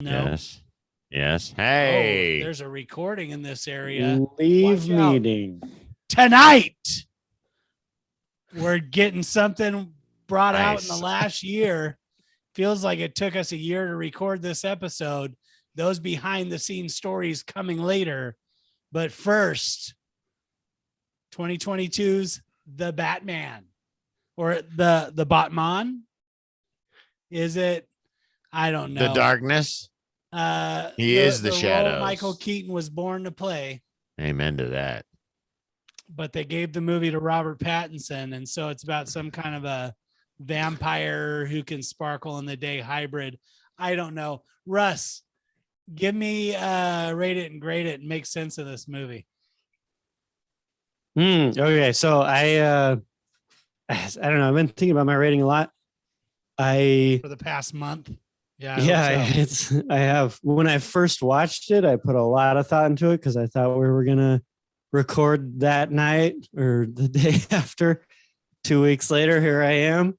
No. Yes. Yes. Oh, Hey. there's a recording in this area. Leave Watch out. meeting. Tonight, we're getting something brought out in the Nice. last year. Feels like it took us a year to record this episode. Those behind the scenes stories coming later. But first, 2022's The Batman or the Batman. Is it? I don't know. The darkness. He is the shadows. Role Michael Keaton was born to play. Amen to that. But they gave the movie to Robert Pattinson, and so it's about some kind of a vampire who can sparkle in the day hybrid. I don't know. Russ, give me rate it and grade it and make sense of this movie. Okay, so I don't know. I've been thinking about my rating a lot. For the past month. Yeah. So. I have. When I first watched it, I put a lot of thought into it because I thought we were gonna record that night or the day after. 2 weeks later, here I am.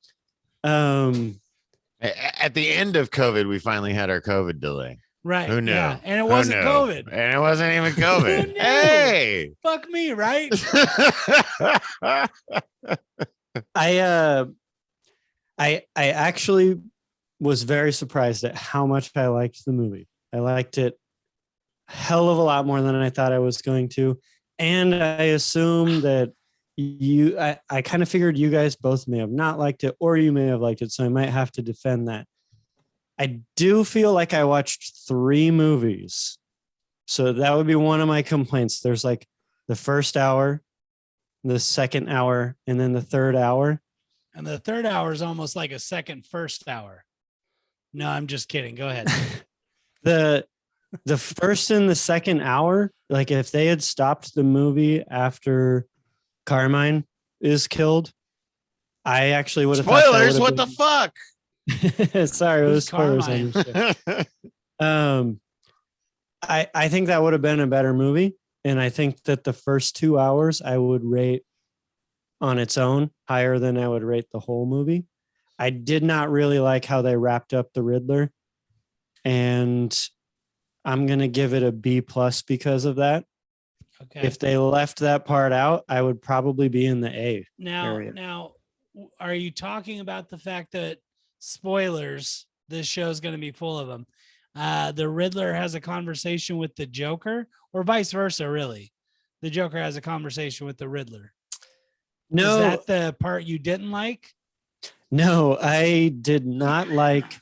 At the end of COVID, we finally had our COVID delay. Right. Who knew? Yeah. And it wasn't COVID. And it wasn't even COVID. Who knew? Hey. Fuck me, right? I actually was very surprised at how much I liked the movie. I liked it a hell of a lot more than I thought I was going to. And I assume that I kind of figured you guys both may have not liked it or you may have liked it. So I might have to defend that. I do feel like I watched 3 movies. So that would be one of my complaints. There's like the first hour, the second hour, and then the third hour. And the third hour is almost like a second first hour. No, I'm just kidding. Go ahead. The first and the second hour, like if they had stopped the movie after Carmine is killed, I actually would have spoilers. What the fuck? Sorry, it was spoilers. I think that would have been a better movie, and I think that the first 2 hours I would rate on its own higher than I would rate the whole movie. I did not really like how they wrapped up the Riddler, and I'm going to give it a B+ because of that. Okay. If they left that part out, I would probably be in the A area. Now, are you talking about the fact that spoilers, this show is going to be full of them. The Riddler has a conversation with the Joker or vice versa, really. The Joker has a conversation with the Riddler. No. Is that the part you didn't like? No, I did not like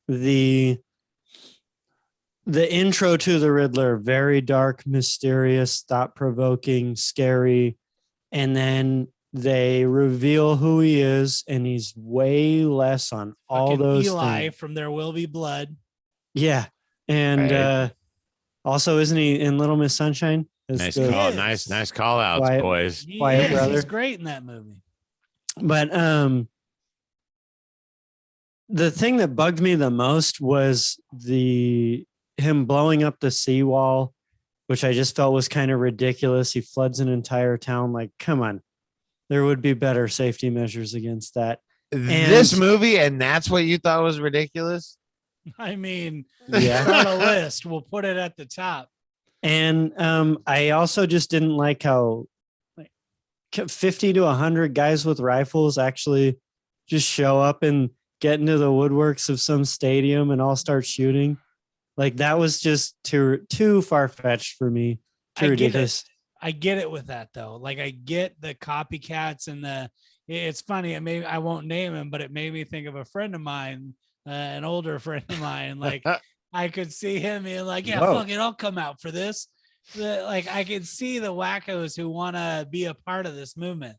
the intro to the Riddler. Very dark, mysterious, thought-provoking, scary. And then they reveal who he is, and he's way less on all Fucking those Eli things. from There Will Be Blood. Yeah. And also, isn't he in Little Miss Sunshine? Nice call outs, Quiet, boys. Quiet brother. He's great in that movie. But the thing that bugged me the most was him blowing up the seawall, which I just felt was kind of ridiculous. He floods an entire town. Like, come on. There would be better safety measures against that. This movie, and that's what you thought was ridiculous? I mean, yeah. On a list, we'll put it at the top. And I also just didn't like how 50 to 100 guys with rifles actually just show up and get into the woodworks of some stadium and all start shooting. Like, that was just too far-fetched for me. Too ridiculous. I get it with that, though. Like, I get the copycats and it's funny. I won't name him, but it made me think of a friend of mine, an older friend of mine. Like, I could see him being like, yeah, fuck it, I'll come out for this. Like, I could see the wackos who want to be a part of this movement.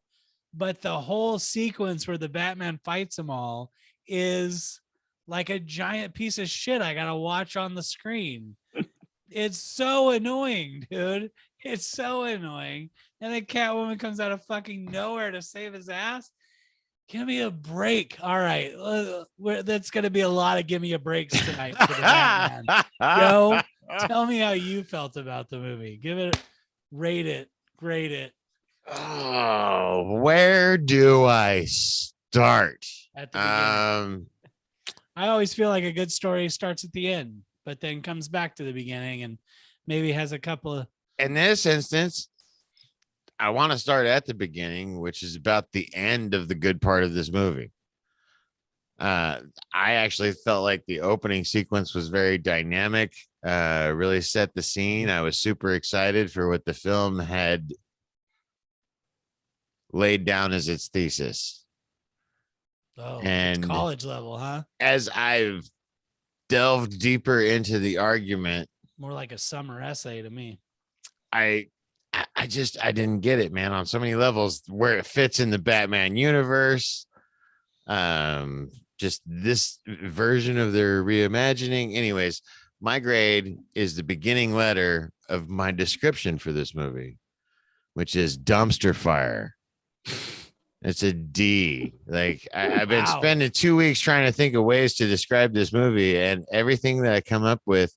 But the whole sequence where the Batman fights them all is like a giant piece of shit I gotta watch on the screen. It's so annoying, dude. It's so annoying. And then Catwoman comes out of fucking nowhere to save his ass. Give me a break. All right. That's going to be a lot of give me a breaks tonight for the Batman. Joe, tell me how you felt about the movie. Rate it, grade it. Oh, where do I start? At the beginning. I always feel like a good story starts at the end. but then comes back to the beginning and maybe has a couple of. In this instance, I want to start at the beginning, which is about the end of the good part of this movie. I actually felt like the opening sequence was very dynamic, really set the scene. I was super excited for what the film had laid down as its thesis. Oh, And it's college level, huh? as I've delved deeper into the argument, More like a summer essay to me. I didn't get it, man, on so many levels where it fits in the Batman universe. Just this version of their reimagining. Anyways, my grade is the beginning letter of my description for this movie, which is dumpster fire. It's a D. Like I've been Wow. spending 2 weeks trying to think of ways to describe this movie, and everything that I come up with,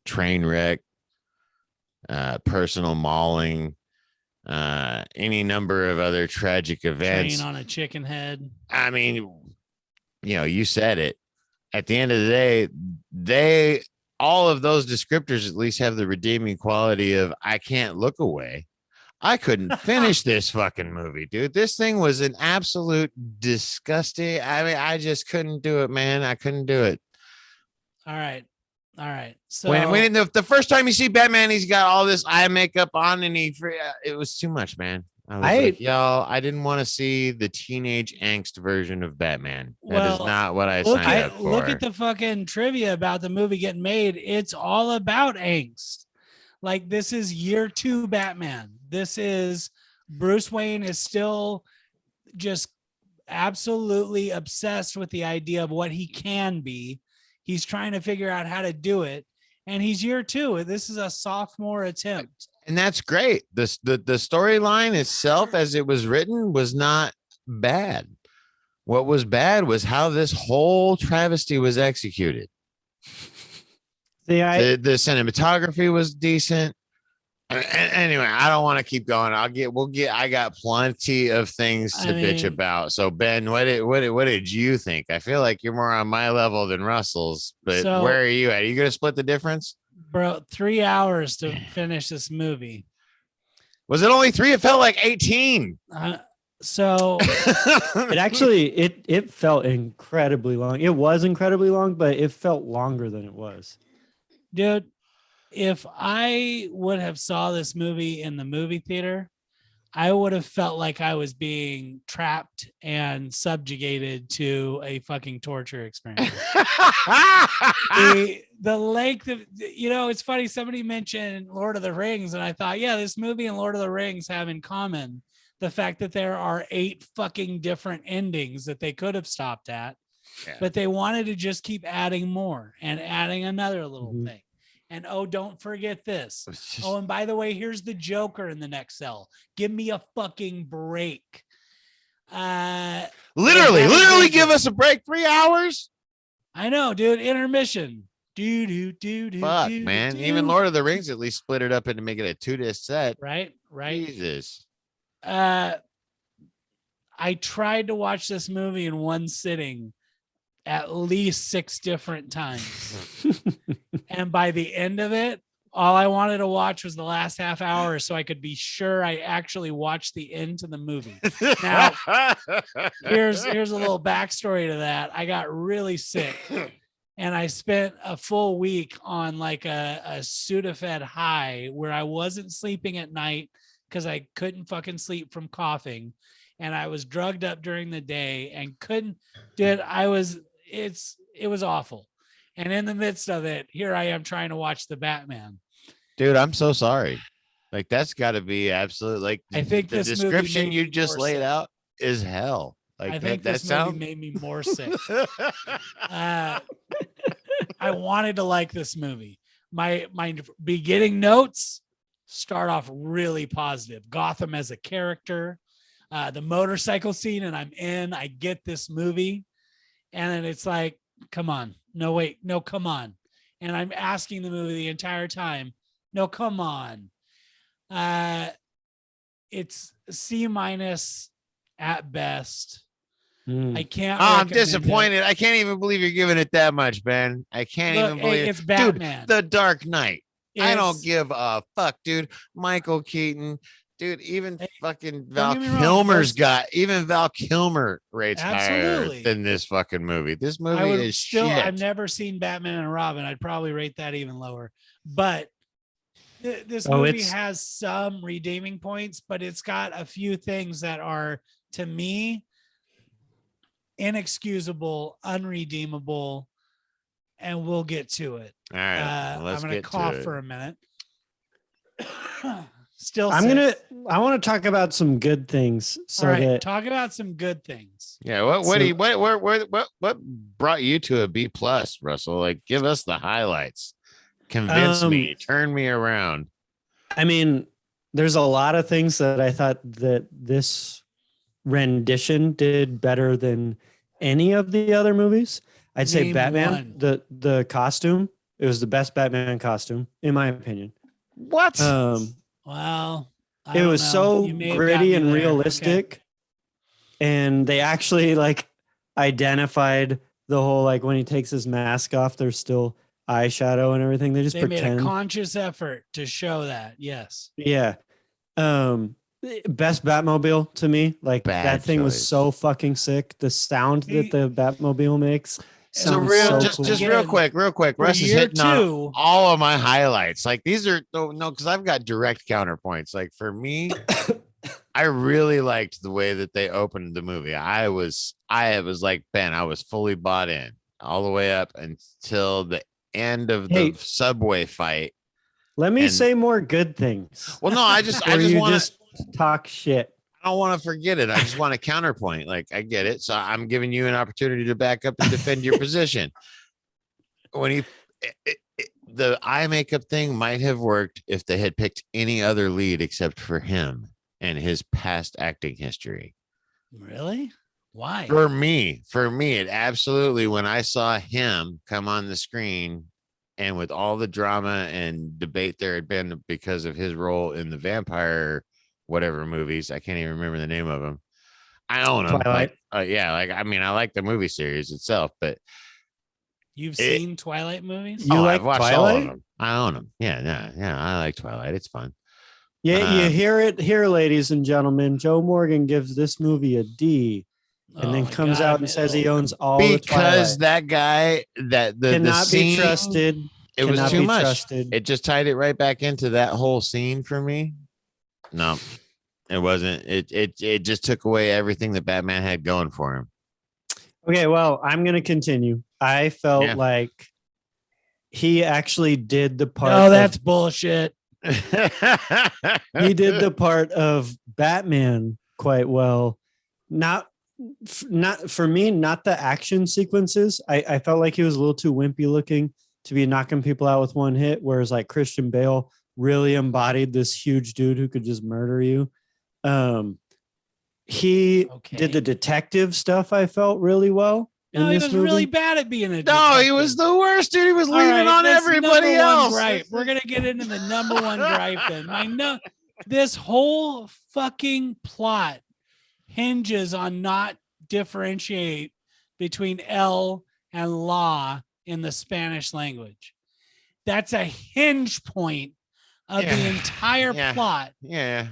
train wreck, personal mauling, any number of other tragic events. Train on a chicken head. I mean, you said it. At the end of the day, all of those descriptors at least have the redeeming quality of I can't look away. I couldn't finish this fucking movie, dude. This thing was an absolute disgusting. I mean, I just couldn't do it, man. I couldn't do it. All right. So when the first time you see Batman, he's got all this eye makeup on, and it was too much, man. I was like, y'all, I didn't want to see the teenage angst version of Batman. That is not what I signed up for. Look at the fucking trivia about the movie getting made. It's all about angst. Like, this is year 2 Batman. This is Bruce Wayne is still just absolutely obsessed with the idea of what he can be. He's trying to figure out how to do it. And he's year 2. This is a sophomore attempt. And that's great. The storyline itself, as it was written, was not bad. What was bad was how this whole travesty was executed. The cinematography was decent. Anyway, I don't want to keep going. I got plenty of things to bitch about. So Ben, what did you think? I feel like you're more on my level than Russell's, but where are you at? Are you going to split the difference? Bro, 3 hours to finish this movie. Was it only 3? It felt like 18. So it felt incredibly long. It was incredibly long, but it felt longer than it was. Dude, if I would have saw this movie in the movie theater, I would have felt like I was being trapped and subjugated to a fucking torture experience. The length of, it's funny. Somebody mentioned Lord of the Rings, and I thought, yeah, this movie and Lord of the Rings have in common the fact that there are 8 fucking different endings that they could have stopped at, but they wanted to just keep adding more and adding another little thing. And don't forget this. And by the way, here's the Joker in the next cell. Give me a fucking break. Literally give us a break. 3 hours. I know, dude. Intermission. Fuck, man. Even Lord of the Rings at least split it up and to make it a 2-disc set. Right. Jesus. I tried to watch this movie in one sitting at least 6 different times. And by the end of it, all I wanted to watch was the last half hour so I could be sure I actually watched the end to the movie. Now, here's a little backstory to that. I got really sick and I spent a full week on like a Sudafed high where I wasn't sleeping at night because I couldn't fucking sleep from coughing. And I was drugged up during the day and it was awful. And in the midst of it, here I am trying to watch the Batman. Dude, I'm so sorry. Like, that's got to be absolute. Like, I think the description you just laid out is hell. Like, I think this movie made me more sick. I wanted to like this movie. My beginning notes start off really positive. Gotham as a character, the motorcycle scene, and I get this movie. And then it's like, come on. No, wait. No, come on. And I'm asking the movie the entire time. No, come on. It's C- at best. I can't. I'm recommend it. disappointed. I can't even believe you're giving it that much, Ben. I can't Look, even believe it's Batman. Dude, The Dark Knight. I don't It's- give a fuck, dude. Michael Keaton, dude. Even fucking Val get me wrong, Kilmer's those- got even Val Kilmer rates Absolutely. higher than this fucking movie. This I movie would is still. shit. I've never seen Batman and Robin. I'd probably rate that even lower. But this Oh, movie it's- has some redeeming points, but it's got a few things that are, to me, inexcusable, unredeemable, and we'll get to it. All right, I'm let's gonna get cough to it. for a minute. Still, I'm sick. I want to talk about some good things. So All right, that talk about some good things. Yeah, what So- do you what brought you to a B plus, Russell? Like, give us the highlights. Convince me, turn me around. I mean, there's a lot of things that I thought that this rendition did better than any of the other movies. I'd say Name Batman, one. the costume, it was the best Batman costume, in my opinion. What? Well, I It don't was know. so You may have got gritty me and there. realistic. And they actually like identified the whole, like when he takes his mask off, there's still eyeshadow and everything. They just They made pretend. a conscious effort to show that. Yes. Yeah. Best Batmobile to me. Like Bad that thing was choice. so fucking sick. The sound that the Batmobile makes. So sounds real, so just cool. just Again, real quick. for Russ is year hitting on two- all of my highlights. Like these are no, because I've got direct counterpoints. Like for me, I really liked the way that they opened the movie. I was like Ben. I was fully bought in all the way up until the end of Hey. the subway fight. Let me and- say more good things. Well, no, I just Or you want to. just talk shit. I don't want to forget it. I just want to counterpoint. Like I get it. So I'm giving you an opportunity to back up and defend your position. When the eye makeup thing might have worked if they had picked any other lead except for him and his past acting history. Really? Why? For me, it absolutely, when I saw him come on the screen and with all the drama and debate there had been because of his role in the vampire whatever movies, I can't even remember the name of them. I own them. Twilight. I mean, I like the movie series itself, but You've seen Twilight movies? You like I've watched all of Twilight? them. I own them. Yeah. I like Twilight. It's fun. Yeah, you hear it here, ladies and gentlemen. Joe Morgan gives this movie a D, and Oh then my comes God, out and says he owns all Because the Twilight. that guy, the Cannot scene, be trusted. it was cannot too be much. trusted. It just tied it right back into that whole scene for me. No, it wasn't. It just took away everything that Batman had going for him. Okay, well, I'm going to continue. I felt like he actually did the part. No, that's bullshit. He did the part of Batman quite well. Not for me, not the action sequences. I felt like he was a little too wimpy looking to be knocking people out with one hit, whereas like Christian Bale really embodied this huge dude who could just murder you. He did the detective stuff, I felt really well. No, in he this was movie. really bad at being a No, he was the worst, dude. He was All leaning right, on that's everybody number one else. gripe. We're gonna get into the number one gripe then. This whole fucking plot hinges on not differentiate between L and la in the Spanish language. That's a hinge point of the entire plot. Yeah.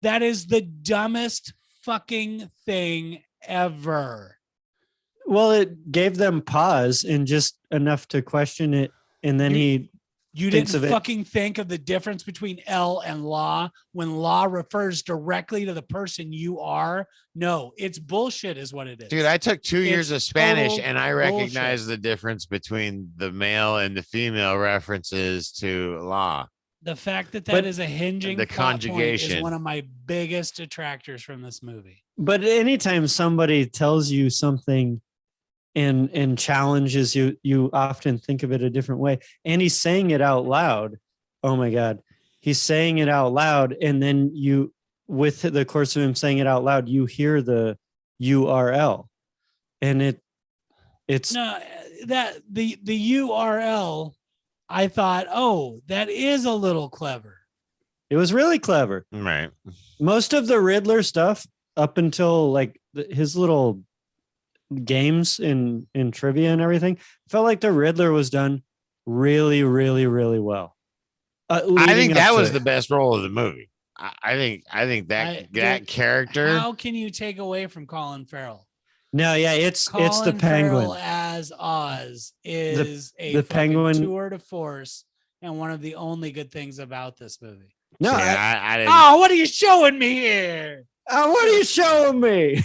That is the dumbest fucking thing ever. Well, it gave them pause and just enough to question it, and then You thinks didn't of it. fucking think of the difference between L and la when la refers directly to the person you are. No, it's bullshit is what it is. Dude, I took 2 years It's of Spanish total and I recognize bullshit. the difference between the male and the female references to law. The fact that But is a hinging the plot point is conjugation. one of my biggest detractors from this movie. But anytime somebody tells you something and challenges you, you often think of it a different way. And he's saying it out loud. Oh my God. He's saying it out loud. And then you, with the course of him saying it out loud, you hear the URL. And it's No, that the URL, I thought, oh, that is a little clever. it was really clever. Right. Most of the Riddler stuff up until like his little games in trivia and everything. I felt like the Riddler was done really, really, really well. I think that was it. the best role of the movie. I think that character. How can you take away from Colin Farrell? No, yeah, it's the Penguin Farrell as Oz is the Penguin tour de force and one of the only good things about this movie. No, I didn't. Oh, what are you showing me here? What are you showing me?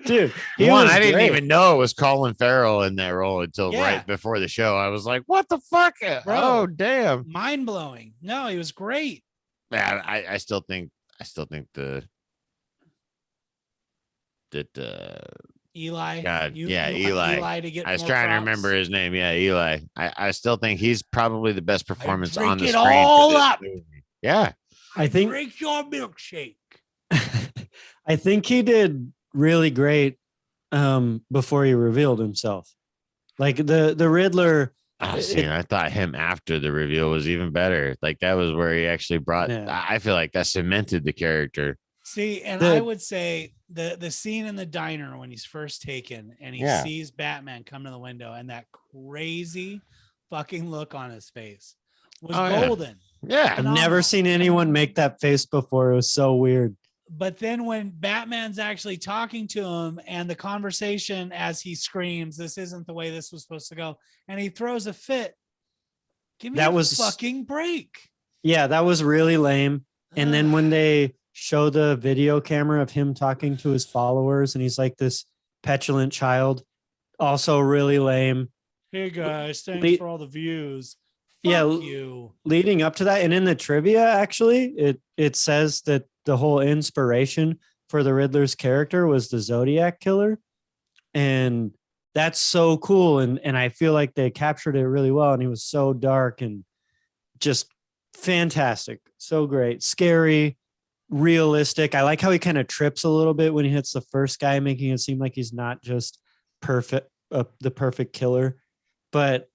Dude, I didn't even know it was Colin Farrell in that role until Yeah. right before the show. I was like, what the fuck? Bro, oh, damn. Mind blowing. No, he was great. Yeah, I still think that Eli. God, Eli. Eli To get I was more trying to props. remember his name. Yeah, Eli. I still think he's probably the best performance drink on the it screen. all for this up. movie. Yeah. I think drink your milkshake. I think he did really great before he revealed himself. Like the Riddler. I thought him after the reveal was even better. Like that was where he actually brought. Yeah. I feel like that cemented the character. See, and I would say the scene in the diner when he's first taken and he sees Batman come to the window and that crazy fucking look on his face was golden. Yeah. I've never seen anyone make that face before. It was so weird. But then when Batman's actually talking to him and the conversation as he screams, this isn't the way this was supposed to go, and he throws a fit. Give me a fucking break. Yeah, that was really lame. And then when they show the video camera of him talking to his followers and he's like this petulant child, also really lame. Hey guys, thanks for all the views. Fuck you. Leading up to that, and in the trivia, actually, it says that the whole inspiration for the Riddler's character was the Zodiac killer. And that's so cool. And I feel like they captured it really well. And he was so dark and just fantastic. So great. Scary, realistic. I like how he kind of trips a little bit when he hits the first guy, making it seem like he's not just perfect, the perfect killer. But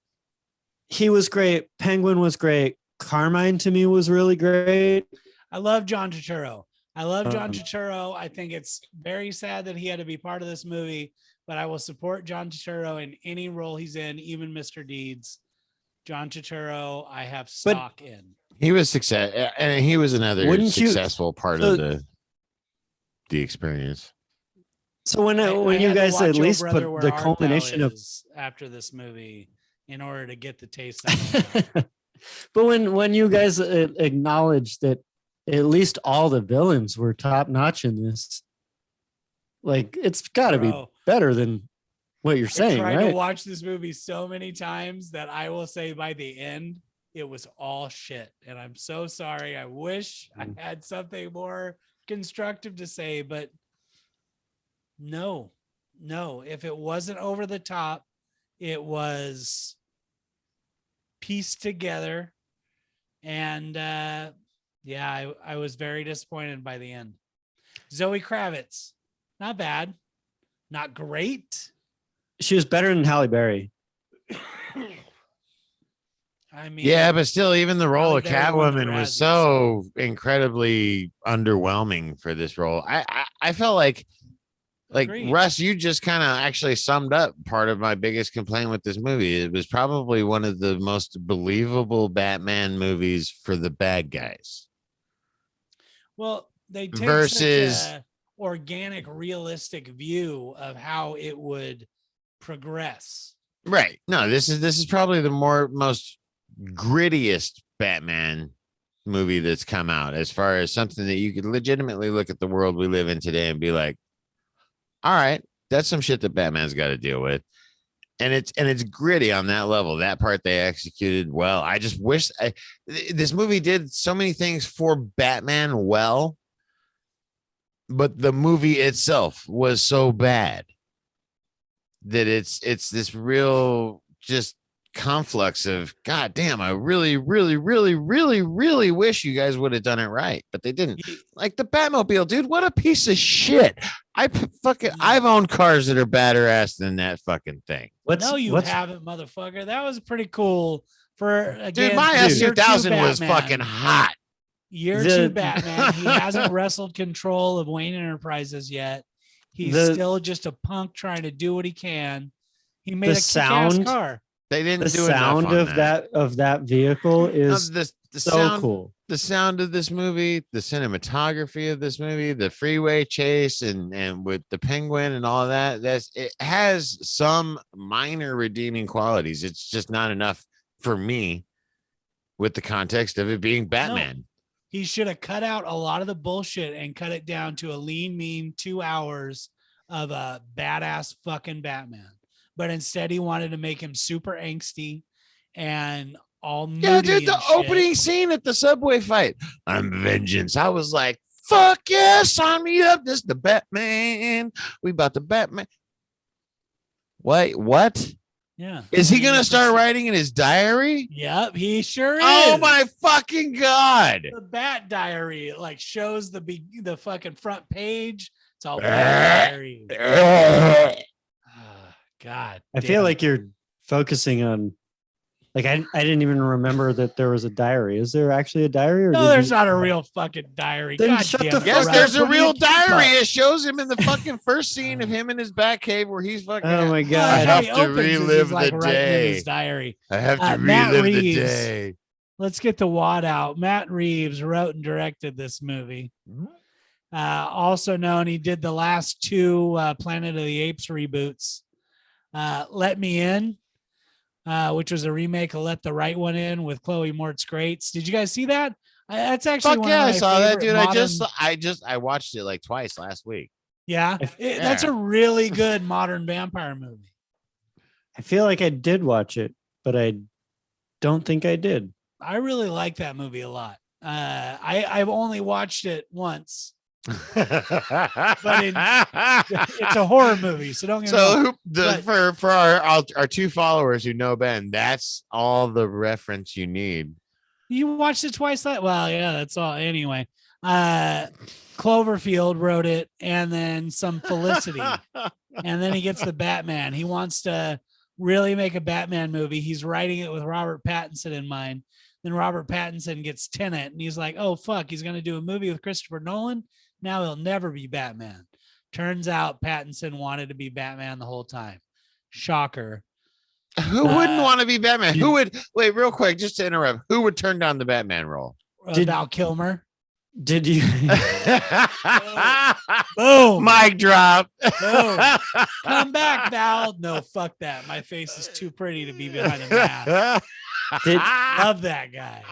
he was great. Penguin was great. Carmine to me was really great. I love John Turturro. I think it's very sad that he had to be part of this movie, but I will support John Turturro in any role he's in, even Mr. Deeds. John Turturro, I have stock in. He was success, and he was another successful part of the experience. So when you guys at least put the culmination of after this movie in order to get the taste of it. But when you guys acknowledge that at least all the villains were top notch in this, like it's got to be better than what you're saying. I tried right? to watch this movie so many times that I will say by the end it was all shit, and I'm so sorry. I wish I had something more constructive to say, but no. If it wasn't over the top, it was pieced together, and I was very disappointed by the end. Zoe Kravitz, not bad, not great. She was better than Halle Berry. I mean, yeah, but still, even the role of Catwoman was so incredibly underwhelming for this role. I felt like Agreed. Russ, you just kind of actually summed up part of my biggest complaint with this movie. It was probably one of the most believable Batman movies for the bad guys. Well, they take versus such a organic, realistic view of how it would progress. Right. No, this is probably the most grittiest Batman movie that's come out, as far as something that you could legitimately look at the world we live in today and be like, all right, that's some shit that Batman's got to deal with. And it's gritty on that level. That part they executed well. I just wish this movie did so many things for Batman well, but the movie itself was so bad that it's this real just conflux of God damn. I really, really, really, really, really wish you guys would have done it right, but they didn't. Like the Batmobile, dude. What a piece of shit! I've owned cars that are badder ass than that fucking thing. You haven't, motherfucker. That was pretty cool. Dude, my S2000 was fucking hot. Year 2 Batman. He hasn't wrestled control of Wayne Enterprises yet. He's still just a punk trying to do what he can. He made a kick-ass sound car. They didn't The do enough sound on of that vehicle No, is the so sound, cool. the sound of this movie, the cinematography of this movie, the freeway chase, and with the penguin and all that. It has some minor redeeming qualities. It's just not enough for me with the context of it being Batman. No, he should have cut out a lot of the bullshit and cut it down to a lean, mean 2 hours of a badass fucking Batman. But instead, he wanted to make him super angsty and all moody. Yeah, dude, the and shit. opening scene at the subway fight. I'm vengeance. I was like, fuck yeah, sign me up. This is the Batman. We about the Batman. Wait, what? Yeah. Is he gonna start writing in his diary? Yep, he sure is. Oh my fucking god! The Bat Diary like shows the fucking front page. It's all Bat Diary. God, I feel like you're focusing on, like, I didn't even remember that there was a diary. Is there actually a diary? Or no, did there's you- not a real fucking diary. Then God shut damn the it, fuck Yes, up. there's a What do you real keep up? diary. It shows him in the fucking first scene of him in his Batcave where he's fucking. Oh my I That's god! how have he to opens, is relive he's, like, the writing in day. his diary. I have to Matt relive the Reeves. day. Let's get the wad out. Matt Reeves wrote and directed this movie. Also known, he did the last 2 Planet of the Apes reboots. Let Me In, which was a remake of Let the Right One In with Chloe Moretz Grates. Did you guys see that? That's actually Fuck one yeah, of I my saw that, favorite dude. modern- I watched it like twice last week. Yeah, that's a really good modern vampire movie. I feel like I did watch it, but I don't think I did. I really like that movie a lot. I've only watched it once. But It's a horror movie, so don't get me wrong. for our 2 followers who know Ben, that's all the reference you need. You watched it twice. Well, yeah, that's all. Anyway, Cloverfield wrote it, and then some Felicity, and then he gets the Batman. He wants to really make a Batman movie. He's writing it with Robert Pattinson in mind. Then Robert Pattinson gets Tenet, and he's like, "Oh fuck, he's gonna do a movie with Christopher Nolan. Now he'll never be Batman." Turns out Pattinson wanted to be Batman the whole time. Shocker. Who wouldn't want to be Batman? Who would wait real quick, just to interrupt? Who would turn down the Batman role? Val Kilmer. Did you? Boom. Mic drop. Boom. Come back, Val. No, fuck that. My face is too pretty to be behind a mask. Love that guy.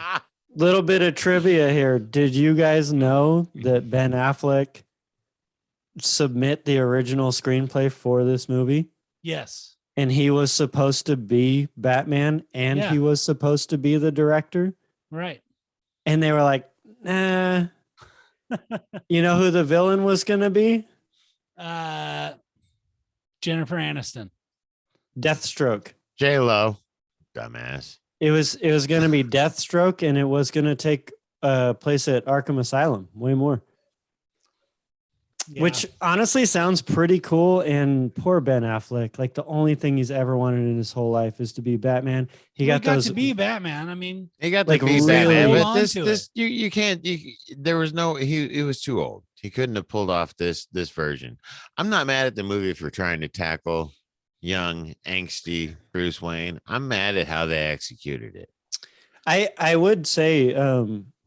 Little bit of trivia here. Did you guys know that Ben Affleck submit the original screenplay for this movie? Yes. And he was supposed to be Batman, and he was supposed to be the director. Right. And they were like, nah. You know who the villain was going to be? Jennifer Aniston. Deathstroke. J-Lo. Dumbass. It was going to be Deathstroke, and it was going to take place at Arkham Asylum. Way more. Yeah. Which honestly sounds pretty cool. And poor Ben Affleck, like the only thing he's ever wanted in his whole life is to be Batman. He got to be Batman. I mean, he got like to be really Batman, but this it. you can't. There was no. He was too old. He couldn't have pulled off this version. I'm not mad at the movie for trying to tackle young, angsty Bruce Wayne. I'm mad at how they executed it. I would say,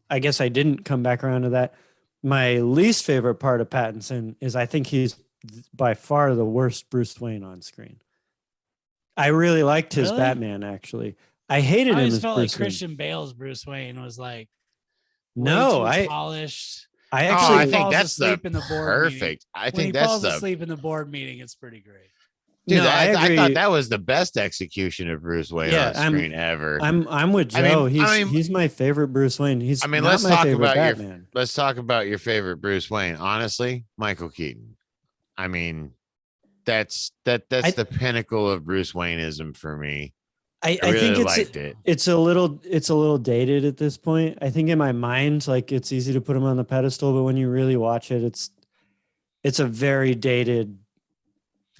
I guess I didn't come back around to that. My least favorite part of Pattinson is I think he's by far the worst Bruce Wayne on screen. I really liked his Batman, actually. I hated him as felt Bruce like Wayne. Christian Bale's Bruce Wayne was like polished. I think that's the perfect. I think that's falls asleep in the board meeting. It's pretty great. Dude, no, I thought that was the best execution of Bruce Wayne on screen ever. I'm with Joe. He's my favorite Bruce Wayne. He's let's talk about let's talk about your favorite Bruce Wayne. Honestly, Michael Keaton. I mean, that's the pinnacle of Bruce Wayneism for me. I think it's a little dated at this point. I think in my mind, like it's easy to put him on the pedestal, but when you really watch it, it's a very dated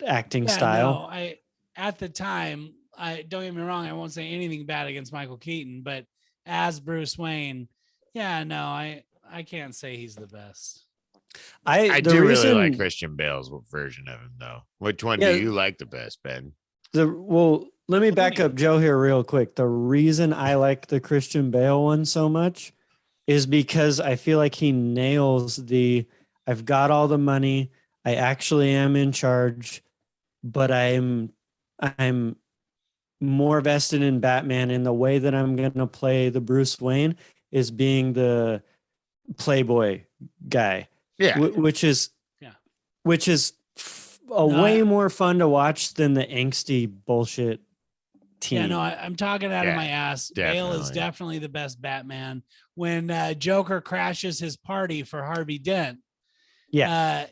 acting style. No, at the time, don't get me wrong, I won't say anything bad against Michael Keaton, but as Bruce Wayne, I can't say he's the best. I do really like Christian Bale's version of him, though. Which one do you like the best, Ben? Let me back up Joe here real quick. The reason I like the Christian Bale one so much is because I feel like he nails I've got all the money. I actually am in charge, but I'm more vested in Batman, in the way that I'm going to play the Bruce Wayne is being the playboy guy. Yeah. Which is way more fun to watch than the angsty bullshit teen. Yeah, no, I'm talking out of my ass. Definitely. Bale is definitely the best Batman. When Joker crashes his party for Harvey Dent,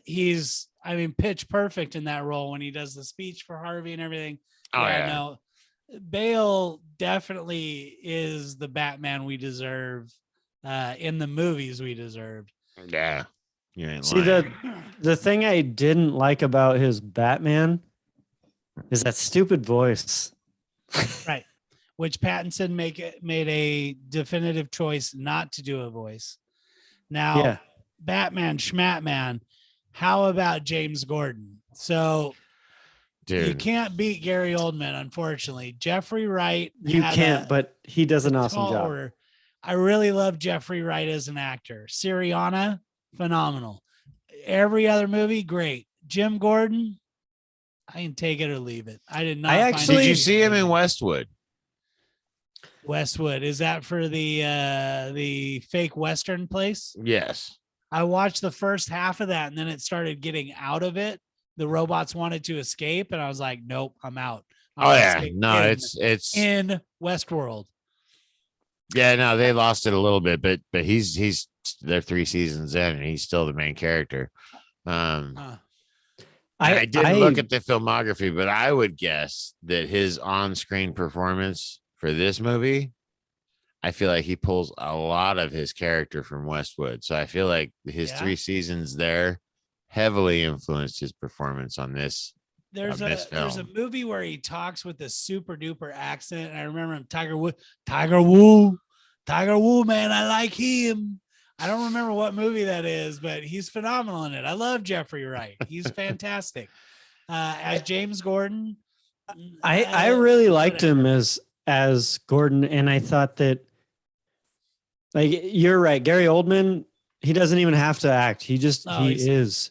he's pitch perfect in that role when he does the speech for Harvey and everything. No, Bale definitely is the Batman we deserve in the movies we deserved. Yeah. You ain't See, the thing I didn't like about his Batman is that stupid voice. Right. Which Pattinson made a definitive choice not to do a voice. Now, Batman Schmatman, how about James Gordon? So you can't beat Gary Oldman, unfortunately. Jeffrey Wright. You can't, but he does an awesome job. Order. I really love Jeffrey Wright as an actor. Syriana, phenomenal. Every other movie, great. Jim Gordon, I can take it or leave it. I did not. Did you see him in Westwood? Westwood, is that for the fake Western place? Yes. I watched the first half of that, and then it started getting out of it. The robots wanted to escape, and I was like, "Nope, I'm out." It's in Westworld. Yeah, no, they lost it a little bit, but he's they're 3 seasons in, and he's still the main character. I didn't look at the filmography, but I would guess that his on-screen performance for this movie, I feel like he pulls a lot of his character from Westwood. So I feel like his 3 seasons there heavily influenced his performance on this. There's a movie where he talks with a super duper accent. And I remember him, Tiger Woo, man. I like him. I don't remember what movie that is, but he's phenomenal in it. I love Jeffrey Wright. He's fantastic. As James Gordon. I really liked him as Gordon. And I thought that, like, you're right. Gary Oldman, he doesn't even have to act. He is.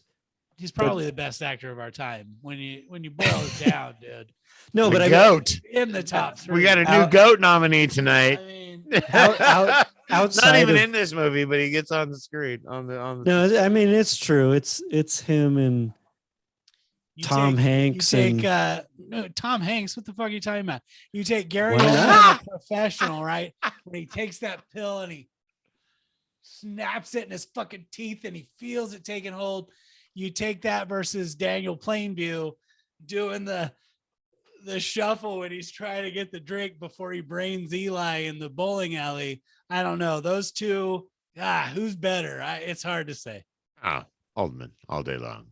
He's probably the best actor of our time when you boil it down, dude. No, but GOAT in the top 3. We got a new GOAT nominee tonight. I mean, outside not even in this movie, but he gets on the screen on the. No, I mean, it's true. It's him and Tom Hanks. No, Tom Hanks. What the fuck are you talking about? You take Gary Oldman, a professional, right? When he takes that pill and he snaps it in his fucking teeth and he feels it taking hold. You take that versus Daniel Plainview doing the shuffle when he's trying to get the drink before he brains Eli in the bowling alley. I don't know. Those two, who's better? It's hard to say. Oldman all day long.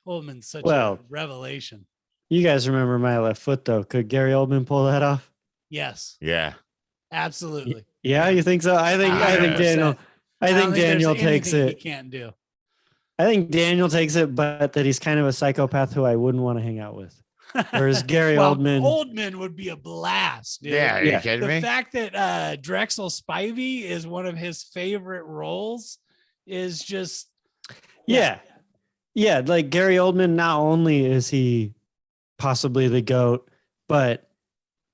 Oldman's such a revelation. You guys remember My Left Foot, though. Could Gary Oldman pull that off? Yes. Yeah. Absolutely. Yeah, you think so? I think Daniel takes it. He can't do. I think Daniel takes it, but that he's kind of a psychopath who I wouldn't want to hang out with. Whereas Gary Oldman would be a blast, dude. Yeah, are you kidding me? The fact that Drexel Spivey is one of his favorite roles is just yeah. Like Gary Oldman, not only is he possibly the GOAT, but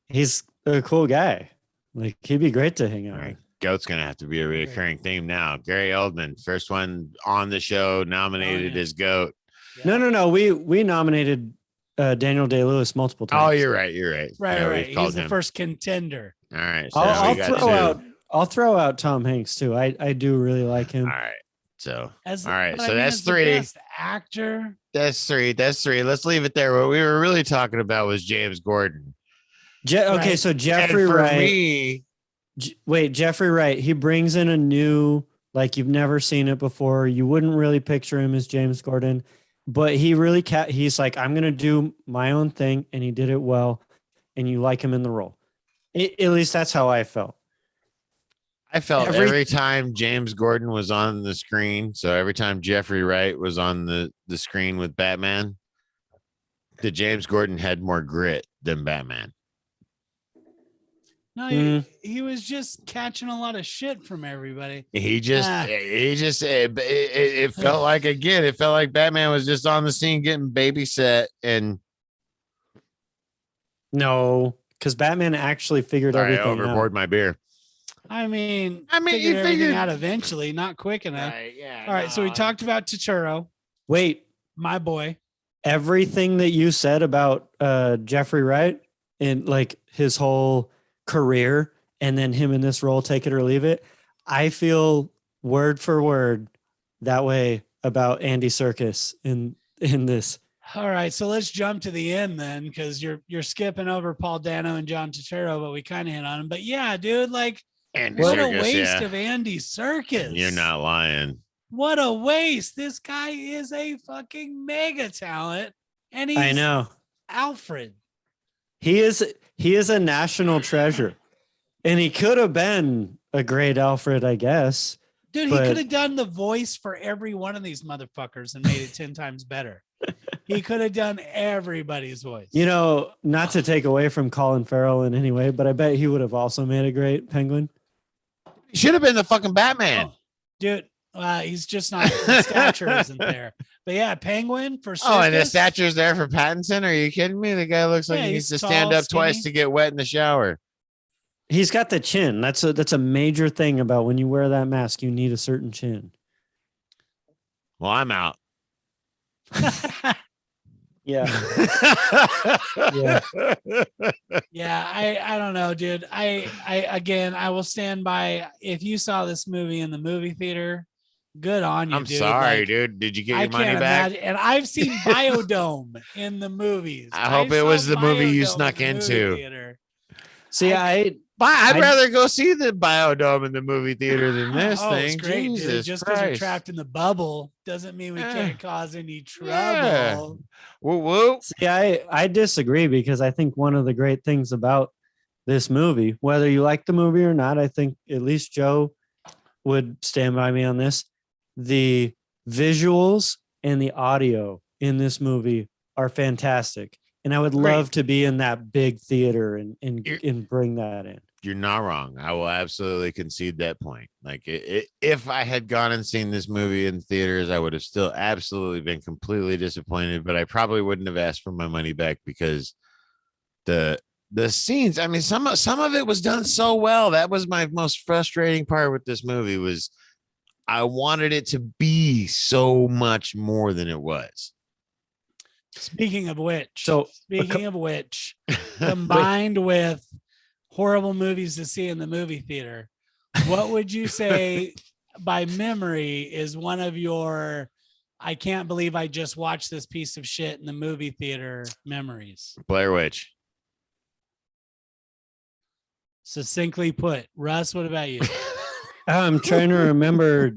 he's a cool guy. Like, he'd be great to hang out with. GOAT's gonna have to be a recurring theme now. Gary Oldman, first one on the show, nominated as GOAT. Yeah. No. We nominated Daniel Day-Lewis multiple times. Oh, you're right. Right. He's the first contender. All right. So I'll throw out Tom Hanks too. I do really like him. All right. So So that's 3. Best actor. That's 3. Let's leave it there. What we were really talking about was James Gordon. Okay, so Jeffrey Wright. Jeffrey Wright. He brings in a new, like, you've never seen it before. You wouldn't really picture him as James Gordon, but he really he's like, I'm gonna do my own thing, and he did it well, and you like him in the role. At least that's how I felt. I felt every time James Gordon was on the screen, so every time Jeffrey Wright was on the screen with Batman, that James Gordon had more grit than Batman. No, he was just catching a lot of shit from everybody. It felt like, again, it felt like Batman was just on the scene getting babysat. And no, because Batman actually figured everything out. I overpoured my beer. I mean, you figured out eventually, not quick enough. All right, so we talked about Turturro. Wait, my boy. Everything that you said about Jeffrey Wright and like his whole career, and then him in this role, take it or leave it, I feel word for word that way about Andy Serkis in this. All right, so let's jump to the end then, because you're skipping over Paul Dano and John Turturro, but we kind of hit on him. But yeah, dude, like what a waste of Andy Serkis. You're not lying. What a waste. This guy is a fucking mega talent. And he's I know Alfred. He is a national treasure. And he could have been a great Alfred, I guess. Dude, he could have done the voice for every one of these motherfuckers and made it 10 times better. He could have done everybody's voice. You know, not to take away from Colin Farrell in any way, but I bet he would have also made a great Penguin. He should have been the fucking Batman. Oh, dude, he's just not, the stature isn't there. But yeah, Penguin for Serkis. Oh, and the stature's there for Pattinson? Are you kidding me? The guy looks like he needs to stand up twice to get wet in the shower. He's got the chin. That's a major thing about when you wear that mask. You need a certain chin. Well, I'm out. Yeah. I don't know, dude. I will stand by. If you saw this movie in the movie theater, good on you. I'm sorry, dude. Did you get your money back? And I've seen Biodome in the movies. I hope it was the movie you snuck into. See, I'd rather go see the Biodome in the movie theater than this thing. It's great, Jesus dude. Just because we're trapped in the bubble doesn't mean we can't cause any trouble. Woo woo. See, I disagree, because I think one of the great things about this movie, whether you like the movie or not, I think at least Joe would stand by me on this. The visuals and the audio in this movie are fantastic. And I would love to be in that big theater and bring that in. You're not wrong. I will absolutely concede that point. Like if I had gone and seen this movie in theaters, I would have still absolutely been completely disappointed, but I probably wouldn't have asked for my money back, because the scenes, I mean, some of it was done so well. That was my most frustrating part with this movie, was I wanted it to be so much more than it was. Speaking of which, combined with horrible movies to see in the movie theater, what would you say by memory is one of your I can't believe I just watched this piece of shit in the movie theater memories? Blair Witch. Succinctly put. Russ, what about you? I'm trying to remember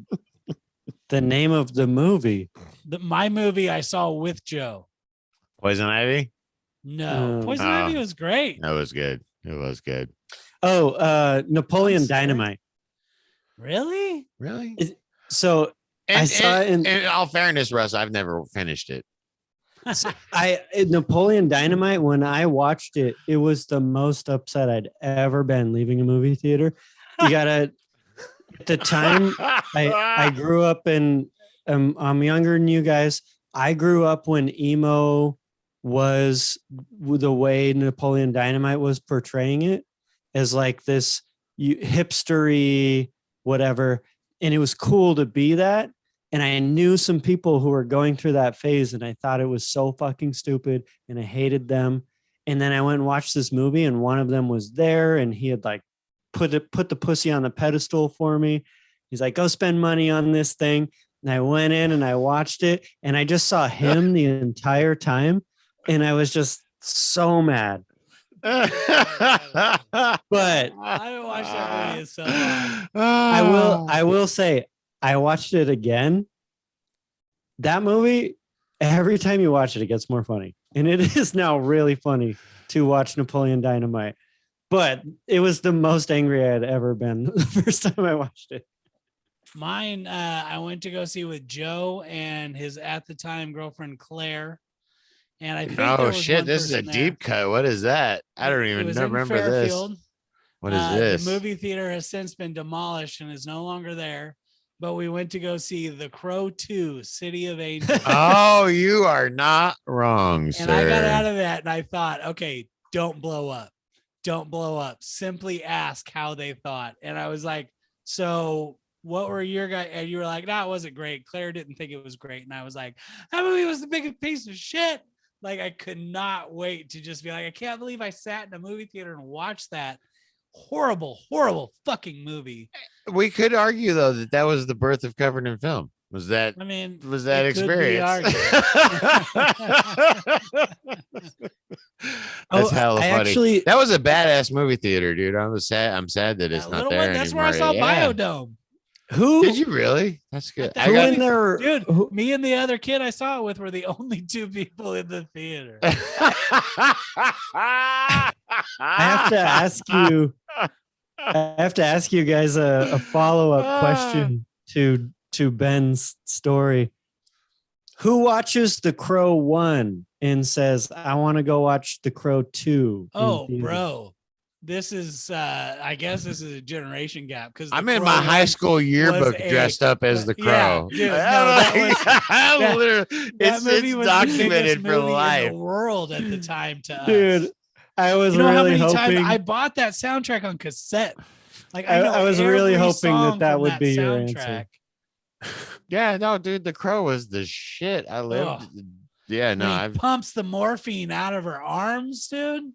the name of the movie. My movie I saw with Joe. Poison Ivy? No. Poison Ivy was great. That was good. It was good. Oh, Napoleon Dynamite. Really? So I saw it in all fairness, Russ, I've never finished it. Napoleon Dynamite, when I watched it, it was the most upset I'd ever been leaving a movie theater. You gotta, at the time, I grew up in, I'm younger than you guys. I grew up when emo was the way Napoleon Dynamite was portraying it, as like this hipstery whatever. And it was cool to be that. And I knew some people who were going through that phase, and I thought it was so fucking stupid and I hated them. And then I went and watched this movie, and one of them was there, and he had like put the pussy on the pedestal for me. He's like, go spend money on this thing. And I went in and I watched it, and I just saw him the entire time. And I was just so mad. But I haven't watched that movie in so long. I will say, I watched it again. That movie, every time you watch it, it gets more funny. And it is now really funny to watch Napoleon Dynamite. but it was the most angry I had ever been the first time I watched it. Mine, I went to go see with Joe and his at the time girlfriend Claire, and I think there Oh was shit! one This is a person there. deep cut. What is that? I don't It even was in remember this. Fairfield. What is this? The movie theater has since been demolished and is no longer there. But we went to go see The Crow 2, City of Angels. Oh, you are not wrong, sir. And I got out of that and I thought, okay, don't blow up. Don't blow up. Simply ask how they thought. And I was like, so what were your guys? And you were like, no, it wasn't great. Claire didn't think it was great. And I was like, that movie was the biggest piece of shit. Like, I could not wait to just be like, I can't believe I sat in a movie theater and watched that horrible fucking movie. We could argue though that was the birth of covered in film. Was that experience? That's hella funny. That was a badass movie theater, dude. I'm sad that it's not there That's anymore. where I saw Biodome. Who did you really? That's good. Who in there, dude? Me and the other kid I saw it with were the only two people in the theater. I have to ask you guys a follow-up question to Ben's story. Who watches The Crow 1 and says, I want to go watch The Crow 2? Oh, bro. This is I guess this is a generation gap because I'm in my high school yearbook dressed up as the Crow. Yeah, dude, that movie was documented the for life. In the world at the time to dude, us. I was how really many hoping times I bought that soundtrack on cassette. Like I was really hoping that would be your answer. Yeah, no, dude, the Crow was the shit. I lived. Oh. Yeah, no, I pumps the morphine out of her arms, dude.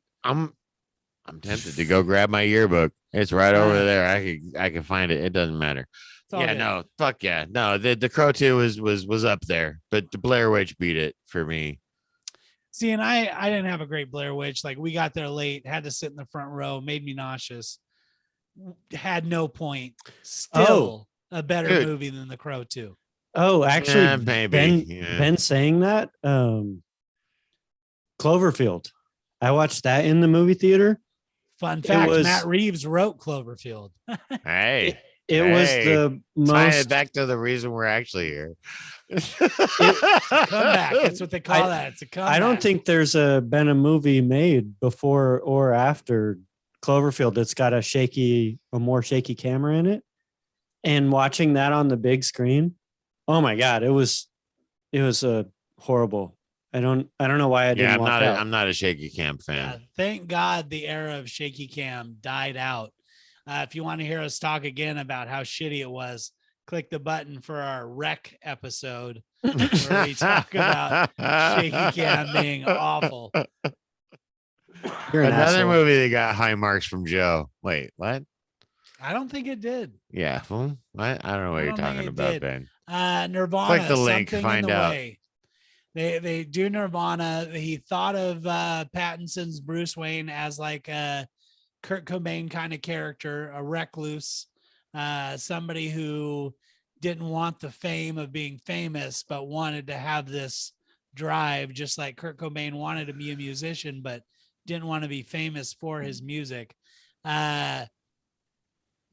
I'm tempted to go grab my yearbook. It's right over there. I can find it. It doesn't matter. Yeah, good. No, fuck yeah. No, the Crow 2 was up there, but the Blair Witch beat it for me. See, and I didn't have a great Blair Witch. Like, we got there late, had to sit in the front row, made me nauseous. Had no point. Still a better movie than The Crow 2. Oh, actually, yeah, maybe. Ben saying that, Cloverfield. I watched that in the movie theater. Fun fact, Matt Reeves wrote Cloverfield. Hey. It was the most. Tie it back to the reason we're actually here. Comeback. That's what they call that. It's a comeback. I don't think there's been a movie made before or after Cloverfield that's got a more shaky camera in it. And watching that on the big screen, oh my God, it was horrible. I don't know why I didn't. I'm not a shaky cam fan. Thank God the era of shaky cam died out. If you want to hear us talk again about how shitty it was, click the button for our rec episode where we talk about shaky cam being awful. Another movie that got high marks from Joe. Wait, what? I don't think it did. Yeah, what? I don't know what you're talking about, Ben. Nirvana. Click the link. Find out. Way. They do Nirvana. He thought of Pattinson's Bruce Wayne as like a Kurt Cobain kind of character, a recluse, somebody who didn't want the fame of being famous, but wanted to have this drive, just like Kurt Cobain wanted to be a musician, but didn't want to be famous for his music.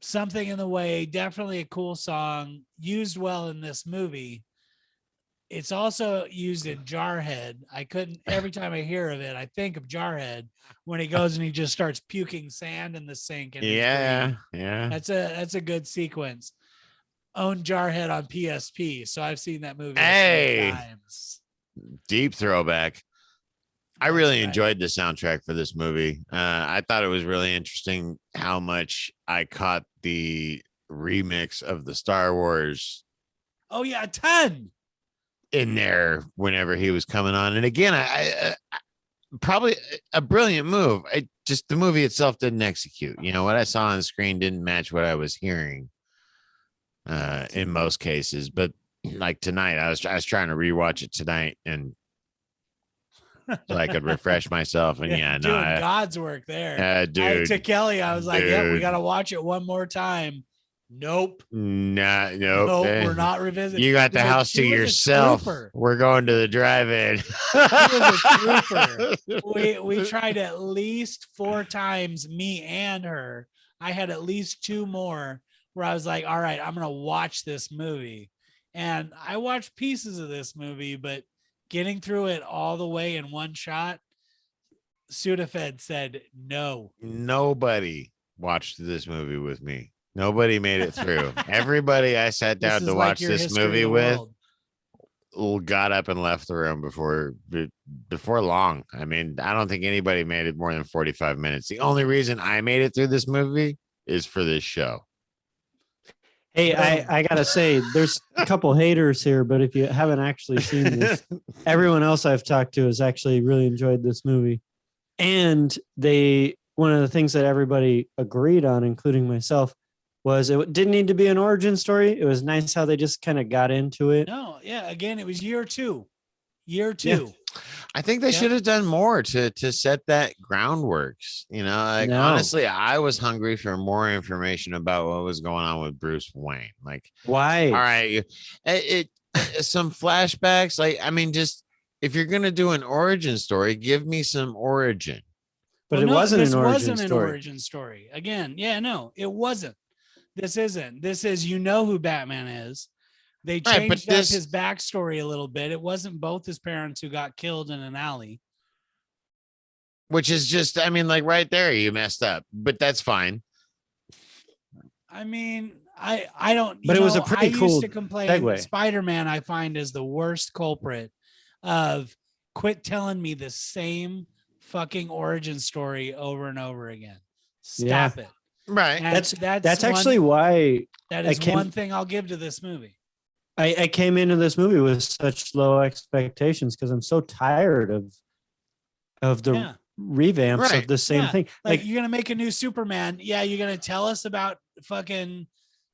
Something in the Way, definitely a cool song, used well in this movie. It's also used in Jarhead. Every time I hear of it, I think of Jarhead when he goes and he just starts puking sand in the sink. And yeah. That's a good sequence. Own Jarhead on PSP, so I've seen that movie times. Deep throwback. I really enjoyed the soundtrack for this movie. I thought it was really interesting how much I caught the remix of the Star Wars. Oh yeah, a ton. In there whenever he was coming on. And again, I probably a brilliant move. The movie itself didn't execute. You know, what I saw on the screen didn't match what I was hearing in most cases. But like tonight, I was trying to rewatch it tonight and so I could refresh myself. And God's work there. Dude. To Kelly, I was like, yeah, we got to watch it one more time. Nope. Nope. Nope. We're not revisiting. You got the house to yourself. We're going to the drive-in. He was a trooper. We tried at least 4 times, me and her. I had at least 2 more where I was like, all right, I'm going to watch this movie. And I watched pieces of this movie, but getting through it all the way in one shot, Sudafed said no. Nobody watched this movie with me. Nobody made it through. Everybody I sat down to watch this movie with got up and left the room before long. I mean, I don't think anybody made it more than 45 minutes. The only reason I made it through this movie is for this show. Hey, I gotta say, there's a couple haters here, but if you haven't actually seen this, everyone else I've talked to has actually really enjoyed this movie. And one of the things that everybody agreed on, including myself, was it didn't need to be an origin story. It was nice how they just kind of got into it. No, yeah. Again, it was year 2. Yeah. I think they should have done more to set that groundworks. Honestly, I was hungry for more information about what was going on with Bruce Wayne. Like, why? All right, some flashbacks. Like, I mean, just if you're gonna do an origin story, give me some origin. But it wasn't an origin story. Again, yeah, no, it wasn't. This isn't. This is, who Batman is. They changed up his backstory a little bit. It wasn't both his parents who got killed in an alley. Which is just, I mean, like right there, you messed up, but that's fine. I mean, I don't. But it was a pretty cool used to complain. segue. Spider-Man, I find, is the worst culprit of quit telling me the same fucking origin story over and over again. Stop it. Right. And that's actually why that is one thing I'll give to this movie. I came into this movie with such low expectations because I'm so tired of the revamps of the same thing. Like, you're gonna make a new Superman. Yeah, you're gonna tell us about fucking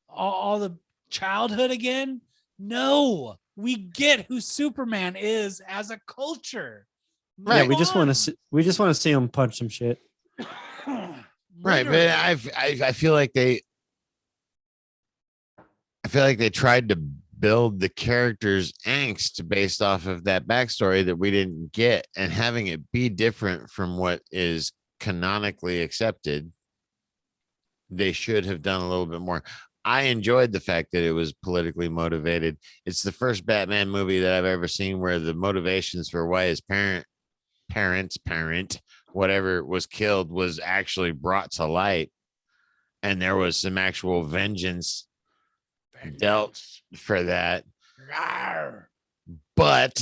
all the childhood again. No, we get who Superman is as a culture. Right. We just want to see him punch some shit. Right, but I feel like they tried to build the character's angst based off of that backstory that we didn't get, and having it be different from what is canonically accepted. They should have done a little bit more. I enjoyed the fact that it was politically motivated. It's the first Batman movie that I've ever seen where the motivations for why his parent, whatever was killed, was actually brought to light, and there was some actual vengeance dealt for that. But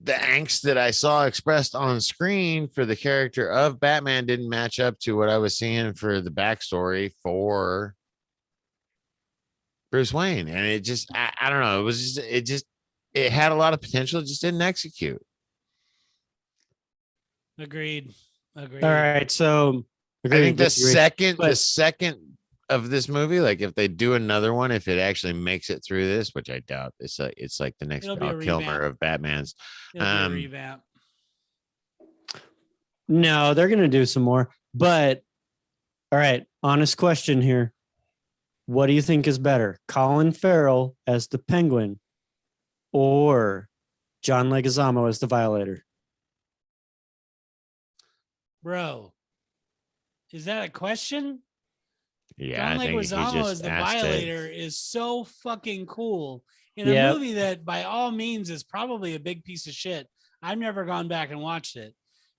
the angst that I saw expressed on screen for the character of Batman didn't match up to what I was seeing for the backstory for Bruce Wayne. And it just, I don't know. It had a lot of potential. It just didn't execute. Agreed. All right. So I think the second of this movie, like if they do another one, if it actually makes it through this, which I doubt, it's like the next Val Kilmer of Batman's. It'll be a revamp. No, they're gonna do some more. But all right, honest question here. What do you think is better? Colin Farrell as the Penguin or John Leguizamo as the Violator? Bro, is that a question? Yeah, John Leguizamo as the Violator is so fucking cool in a movie that by all means is probably a big piece of shit. I've never gone back and watched it,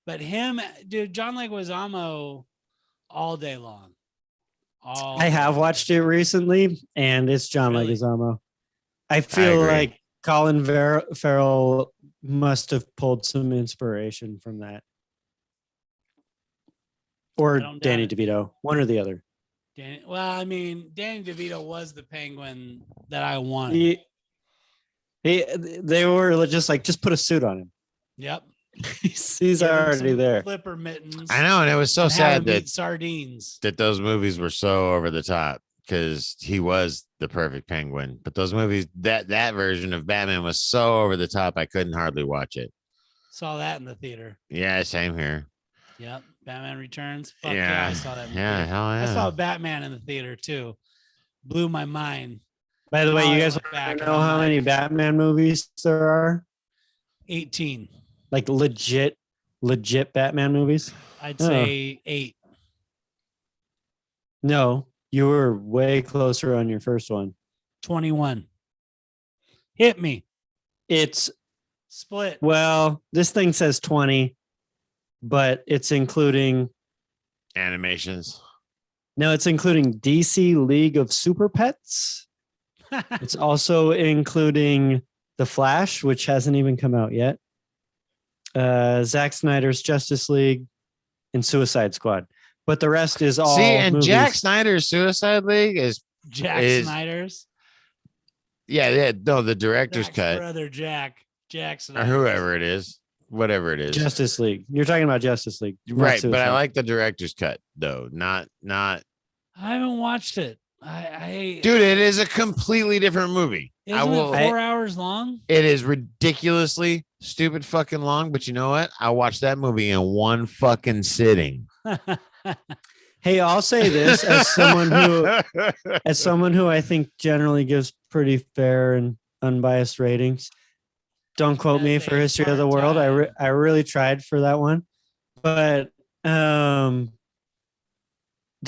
but John Leguizamo all day long. I have watched it recently, and it's John Leguizamo. I feel like Colin Farrell must have pulled some inspiration from that. Or Danny DeVito, one or the other. Danny DeVito was the Penguin that I wanted. They were just put a suit on him. Yep. He's already there. Flipper mittens. I know, and it was so sad that sardines. That those movies were so over the top because he was the perfect Penguin. But those movies, that version of Batman was so over the top, I couldn't hardly watch it. Saw that in the theater. Yeah, same here. Yep. Batman Returns. Fuck yeah, I saw that. In the Yeah, theater. hell I yeah. saw Batman in the theater too. Blew my mind. By the way, Now you I guys look back want to and know I'm how many like- Batman movies there are? 18. Like legit Batman movies? I'd Oh. say 8. No, you were way closer on your first one. 21. Hit me. It's Split. well, this thing says 20, but it's including Animations. no, it's including DC League of Super Pets. It's also including The Flash, which hasn't even come out yet. Zack Snyder's Justice League and Suicide Squad. But the rest is all See, and movies. Jack Snyder's Suicide League is Jack is- Snyder's. yeah, no, the director's Jack's cut brother Jackson. or whoever it is, whatever it is. Justice League. You're talking about Justice League. not Right, but I Suicide. like the director's cut though. Not I haven't watched it. I dude, it is a completely different movie. Isn't I will it 4 hours long? it is ridiculously stupid fucking long, but you know what? I watched that movie in one fucking sitting. Hey, I'll say this as someone who I think generally gives pretty fair and unbiased ratings. Don't quote me As for a History of the World. I really tried for that one, but the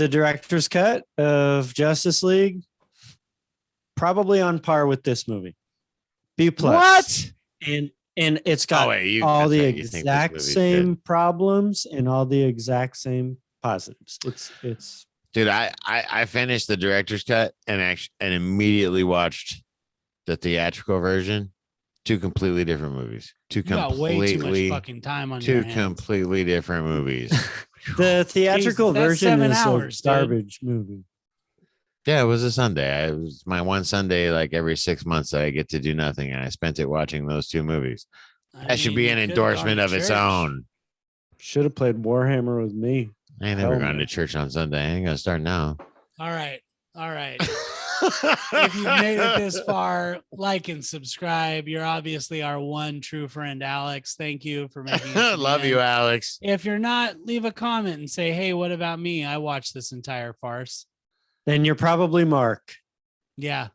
director's cut of Justice League probably on par with this movie. B plus. What? And it's got all the exact same problems and all the exact same positives. It's Dude, I finished the director's cut and immediately watched the theatrical version. Two completely different movies. You got way too much fucking time on your hands. Completely different movies. the theatrical Jesus, that's version 7 is hours, a garbage movie. Yeah, it was a Sunday. It was my one Sunday, like every 6 months that I get to do nothing, and I spent it watching those two movies. That should be an endorsement of its own. Should have played Warhammer with me. I ain't never Hell gone no. to church on Sunday. I ain't gonna start now. All right. If you've made it this far, like and subscribe. You're obviously our one true friend, Alex. Thank you for making it. to the Love you, end. Alex. If you're not, leave a comment and say, hey, what about me? I watched this entire farce. Then you're probably Mark. Yeah.